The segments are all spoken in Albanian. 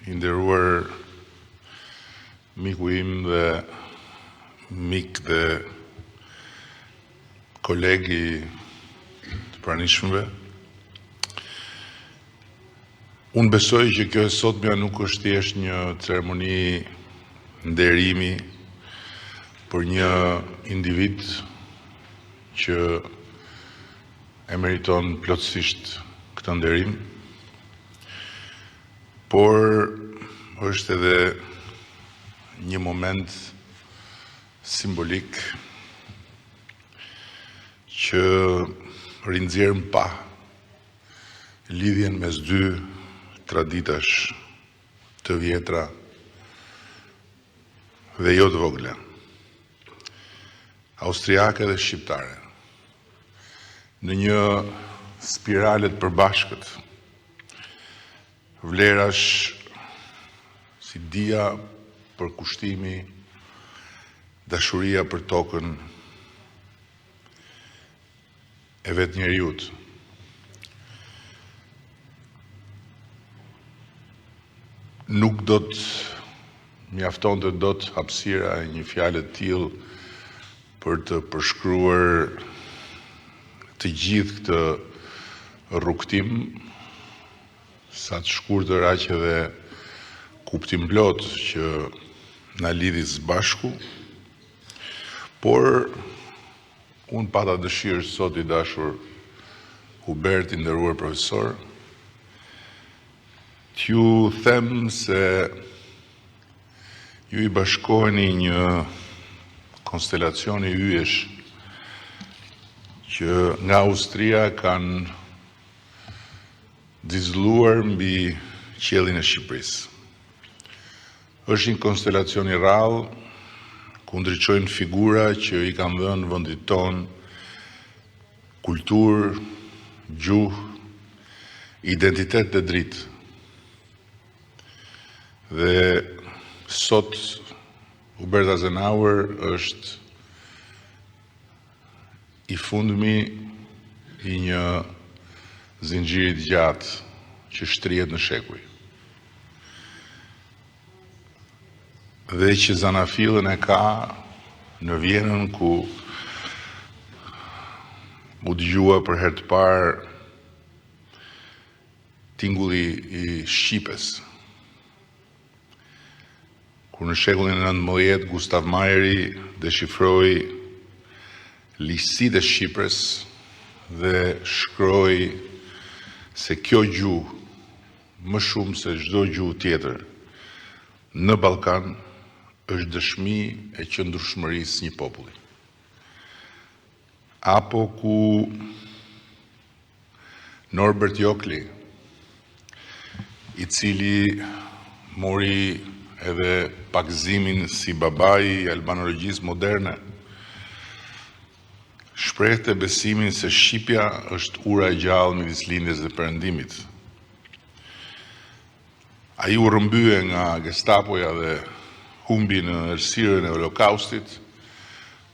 I nderuar miku im dhe mik dhe kolegi të pranishmëve. Unë besoj që kjo e sotmja nuk është thjesht një ceremoni nderimi për një individ që e meriton plotësisht këtë nderim, por është edhe një moment simbolik që rinxjerrim pa lidhjen mes dy traditash të vjetra dhe jo të vogla, austriake dhe shqiptare, në një spirale të përbashkët, vlerash si dia për kushtimi, dashuria për tokën e vetë njeriut. Nuk do të mjaftonte dot hapësira e një fjale të tillë për të përshkruar të gjithë këtë rrugtim, sa të shkurtër aq edhe kuptim plot që na lidhi së bashku, por unë pata dëshirë sot i dashur Hubert, i nderuar profesor, t'ju them se ju i bashkoheni një konstelacioni yjesh që nga Austria kanë dizluar mbi qiellin e Shqipërisë. Është një konstelacion i rrallë, ku ndriçojnë figura që i kanë dhënë vendit ton kulturë, gjuhë, identitet dhe dritë. Dhe sot Hubert Adenauer është i fundmi i një zinxhiri të gjatë që shtrihet në shekuj. Dhe që zanafillën e ka në Vjenën, ku u dëgjua për herë të parë tingulli i Shqipes. Kur në shekullin e 19 Gustav Mahleri deshifroi liqësitë e Shqipëres dhe shkroi se kjo gjuhë, më shumë se çdo gjuhë tjetër në Ballkan, është dëshmi e qëndrueshmërisë një populli. Apo ku Norbert Jokli, i cili mori edhe pakëzimin si babai i albanologjisë moderne, shprehte besimin se Shqipja është ura e gjallë midis lindjes dhe perëndimit. Ai u rrëmbye nga Gestapoja dhe humbi në errësirën e Holokaustit,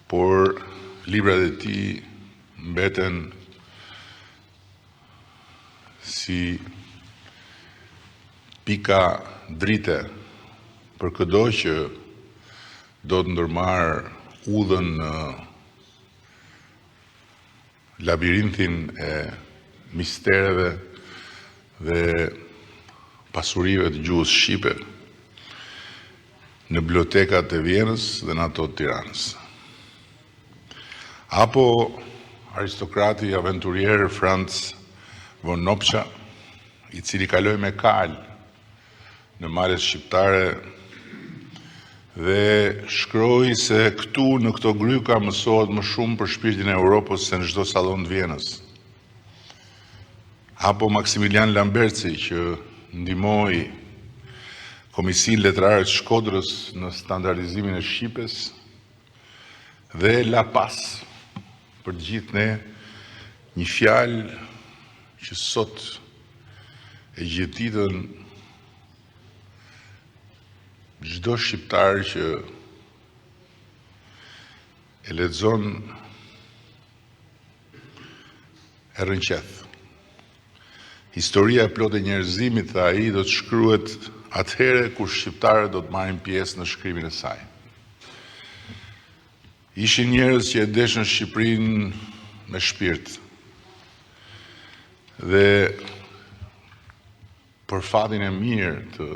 por librat e tij mbeten si pika drite për çdo që do të ndërmarr udhën në labirintin e mistereve dhe pasurive të gjuhës shqipe në bibliotekat e Vjenës dhe në ato të Tiranës. Apo aristokrati aventurier Franz von Nopcha, i cili kaloi me kal në malet shqiptare dhe shkroi se këtu në këto gryka mësohet më shumë për shpirtin e Europës se në çdo sallon të Vjenës. Apo Maximilian Lambertsi, që ndihmoi Komisionin Letrar të Shkodrës në standardizimin e Shqipes, dhe la pas për të gjithë ne një fjalë që sot e gjetitën çdo shqiptar që e lexon e rënqeth. Historia e plotë e njerëzimit, tha ai, do të shkruhet atëhere kur shqiptarët do të marrin pjesë në shkrimin e saj. Ishin njerëz që e deshën Shqipërinë me shpirt. Dhe për fatin e mirë të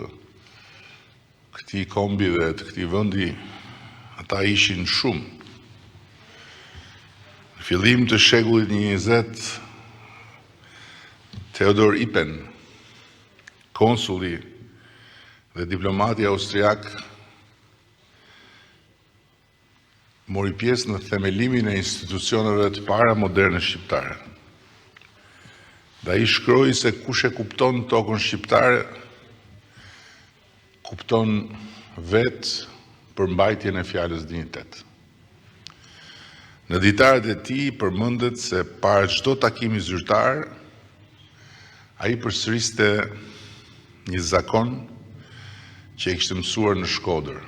këtij kombi dhe të këtij vendi, ata ishin shumë. Në fillim të shekullit 20, Theodor Ipen, konsulli dhe diplomati austriak, mori pjesë në themelimin e institucioneve të para moderne shqiptare. Dhe ai shkroi se kush e kupton tokën shqiptare, kupton vetë përmbajtjen e fjalës dinjitet. Në ditaret e tij përmendet se para çdo takimi zyrtar, ai përsëriste një zakon që e kishte mësuar në Shkodër.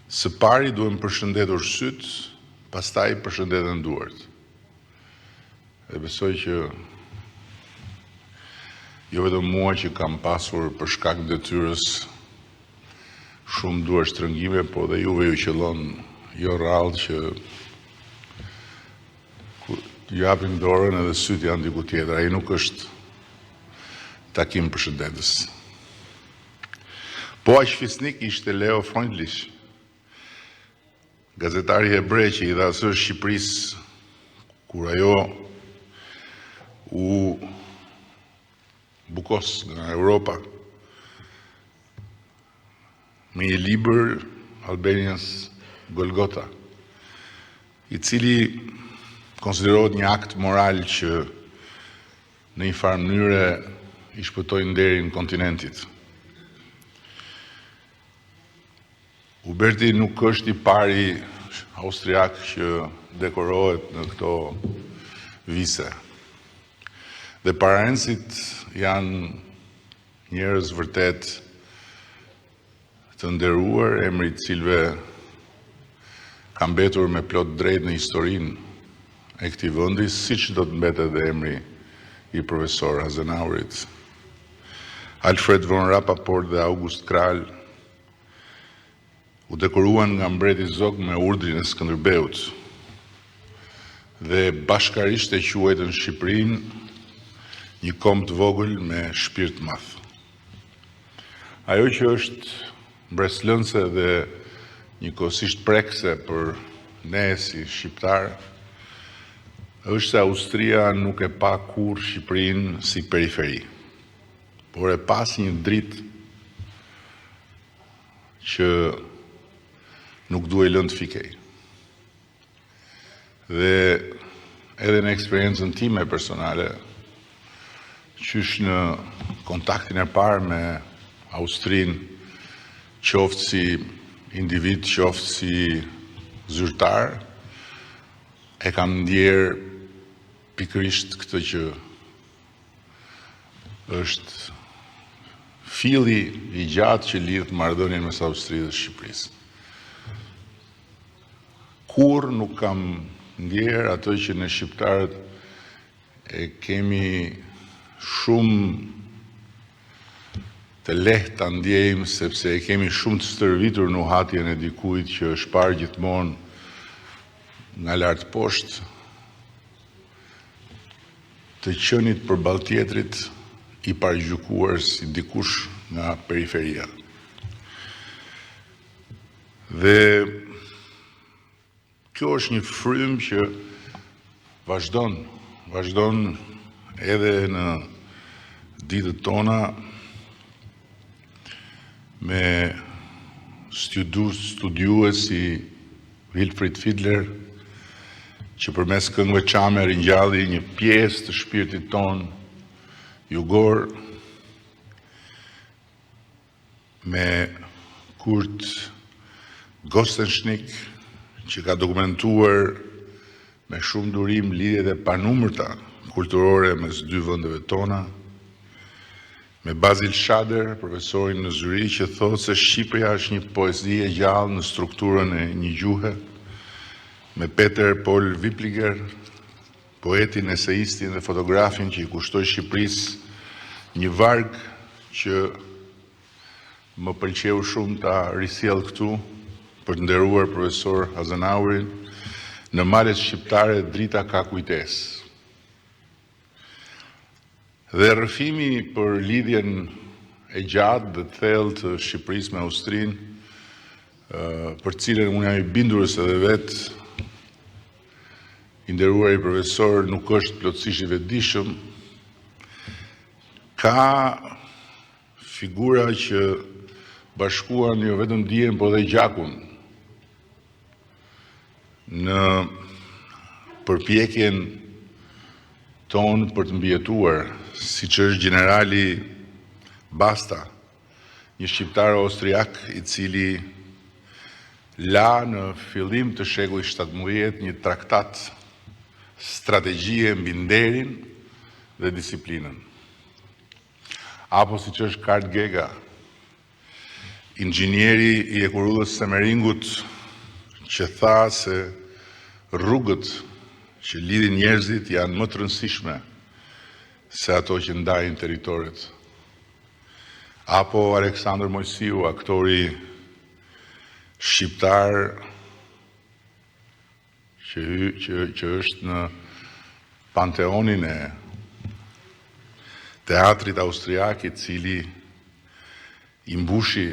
Së pari duhem përshëndetur syt, pastaj përshëndeten duart. Dhe besoj që jo vetëm mua që kam pasur për shkak të detyrës shumë duar shtrëngime, po dhe juve ju qëllon jo rrallë që ju japim dorën edhe syt janë diku tjetër. Ai nuk është takim përshëndetës. Po aq fisnik ishte Leo Freundlich, gazetari hebrej që i dha asër Shqipërisë kur ajo u bukos nga Europa me një libër, Albanians Golgota, i cili konsiderohet një akt moral që në një farë mënyre i shpëtoi nderin kontinentit. Uberti nuk është i pari austriak që dekorohet në këto vise. Dhe paraensit janë njerëz vërtet të nderuar, emri të cilëve ka mbetur me plot drejt në historinë e këtij vendi, siç do të mbetet edhe emri i profesor Azenaurit. Alfred von Rappaport dhe August Krall u dekoruan nga mbreti Zog me urdhrin e Skënderbeut dhe bashkarisht e quajtën Shqipërinë një kom të vogël me shpirt madh. Ajo që është mbreslënse dhe njëkohësisht prekse për ne si shqiptar është se Austria nuk e pa kur Shqipërinë si periferi, por e pas një dritë që nuk duhej lënë të fikej. Dhe edhe në eksperiencën time personale, qysh në kontaktin e parë me Austrinë, qoftë si individ, qoftë si zyrtar, e kam ndjerë pikërisht këtë që është filli i gjatë që lidh marrëdhënien mes Austrisë dhe Shqipërisë. Kur nuk kam ndjerë ato që ne shqiptarët e kemi shumë të lehtë ta ndjejmë, sepse e kemi shumë të stërvitur në uhatjen e dikujt që është parë gjithmonë nga lart poshtë, të qenit përballë tjetrit i paragjykuar si dikush nga periferia. Dhe kjo është një frym që vazhdon edhe në ditët tona me studiues si Wilfried Fiedler, që përmes këngëve çame ringjalli një pjesë të shpirtit ton jugor, me Kurt Gostenschnick, që ka dokumentuar me shumë durim lidhjet e panumërta kulturore mes dy vendeve tona, me Basil Schader, profesorin në Zyri, që thotë se Shqipëria është një poezi e gjallë në strukturën e një gjuhe, me Peter Paul Wipliger, poetin, eseistin dhe fotografin që i kushtoi Shqipërisë një varg që më pëlqeu shumë ta risjell këtu për të nderuar profesor Azanaurin në Malet Shqiptare drita ka kujtesë. Dhe rrëfimi për lidhjen e gjatë dhe të thellë të Shqipërisë me Austrinë, për cilën unë jam i bindurës edhe vetë, i nderuar i profesor nuk është plotësisht i vetëdijshëm, ka figura që bashkuan jo vetëm dijen, po dhe gjakun në përpjekjen tonë për të mbijetuar, siç është generali Basta, një shqiptar austriak i cili la në fillim të shekullit 17 një traktat strategjie mbi nderin dhe disiplinën. Apo siç është Karl Gega, inxhinieri i Ekurullës Semeringut, që tha se rrugët që lidhin njerëzit janë më të rëndësishme se ato që ndajnë territoret. Apo Aleksandër Mojsiu, aktori shqiptar që është në panteonin e teatrit austriak, i cili i mbushi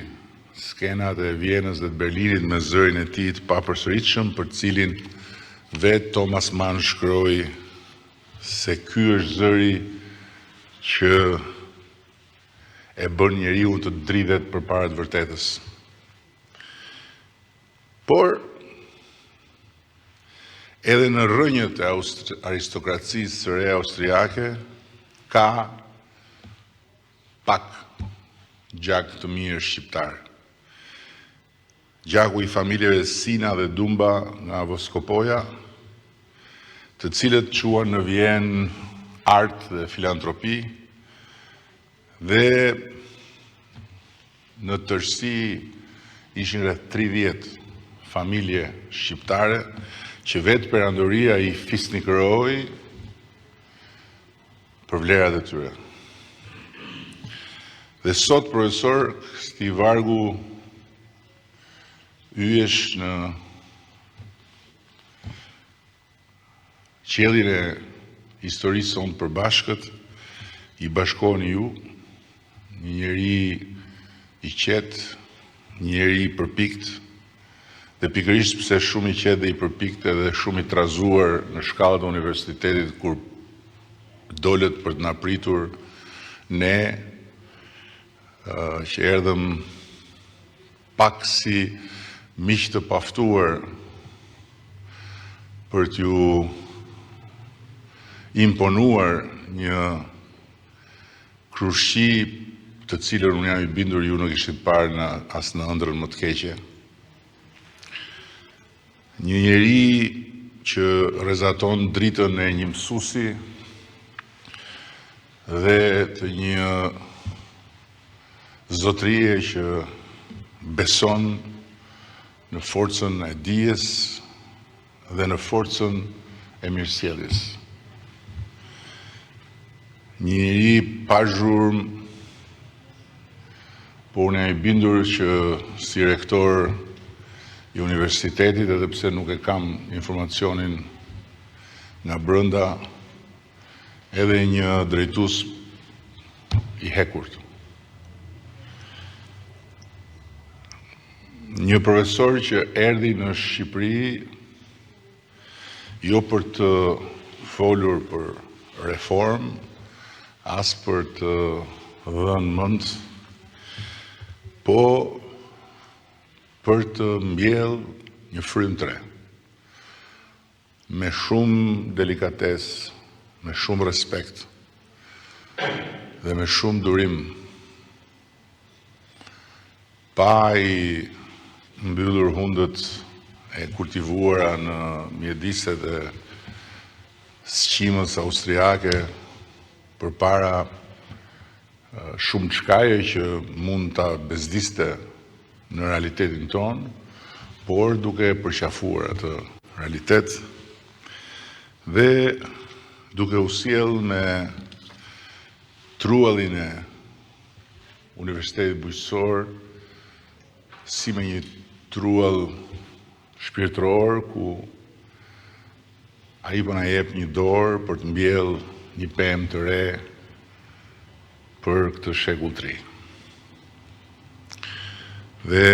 skenat e Vienës dhe të Berlinit me zërin e tij të papërsëritshëm, për cilin vetë Thomas Mann shkroi se ky është zëri që e bën njeriu të dridhet përpara të vërtetës. Por edhe në rrënjët e aristokracisë së re austriake ka pak gjak të mirë shqiptar. Gjaku i familjeve Sina dhe Dumba nga Voskopoja, të cilët quan në Vjenë art dhe filantropi, dhe në tërësi ishin rreth 30 familje shqiptare që vetë perandoria i fisnikëroi për vlerat e tyre. Dhe sot profesor Sti Vargu hyesh në qiellin e historisë sonë përbashkët, i bashkoni ju, një njeri i qetë, një njeri i përpikt, dhe pikërisht pse shumë i qetë dhe i përpikt edhe shumë i trazuar në shkallët e universitetit kur dolet për të na pritur ne që erdhëm pak si miq të paftuar për t'ju imponuar një krushqi të cilën unë jam i bindur ju nuk ishit parë as në ëndrrën më të keqe. Një njeri që rrezaton dritën e një mësuesi dhe të një zotërie që beson në forcën e dijes dhe në forcën e mirësjelljes. Një njeri pa zhurmë, por unë jam i bindur që si rektor i universitetit, edhe pse nuk e kam informacionin nga brenda, edhe një drejtues i hekurt. Një profesor që erdhi në Shqipëri jo për të folur për reformë, as për të dhënë mend, po për të mbjell një frym të re, me shumë delikatesë, me shumë respekt dhe me shumë durim, pa i mbyllur hundët e kultivuara në mjediset e sqimës austriake përpara shumë çkaje që mund ta bezdiste në realitetin tonë, por duke përqafuar atë realitet dhe duke u sjell me truallin e Universitetit Bujqësor si me një truall shpirtëror ku ai po na jep një dorë për të mbjellë një pemë të re për këtë shekull 3. Dhe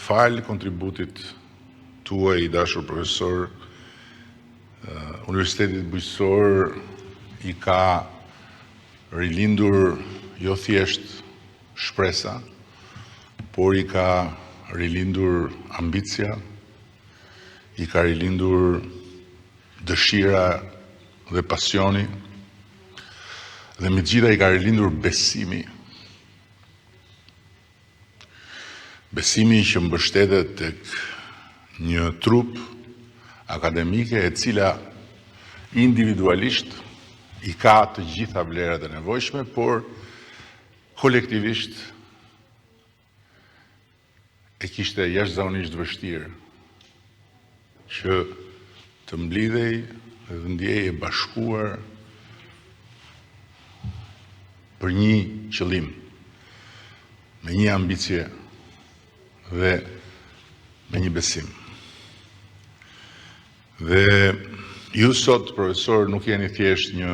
fal kontributit tuaj i dashur profesor, Universitetit Bujqësor i ka rilindur jo thjesht shpresa, por i ka rilindur ambicia, i ka rilindur dëshira dhe pasioni, dhe me gjitha i ka rilindur besimi. Besimi që mbështetet tek një trup akademike e cila individualisht i ka të gjitha vlerat e nevojshme, por kolektivisht e kishte jashtëzakonisht vështirë që të mblidhej dhe të ndjej e bashkuar për një qëllim, me një ambicie dhe me një besim. Dhe ju sot, profesor, nuk jeni thjesht një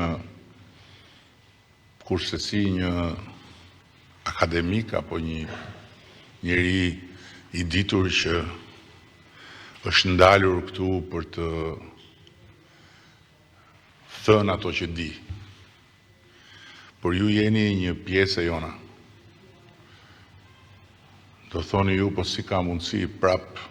kursesi, një akademik apo një njeri i ditur që është ndalur këtu për të thënë ato që di. Por ju jeni një pjesë e jona. Do thoni ju, po si ka mundësi prap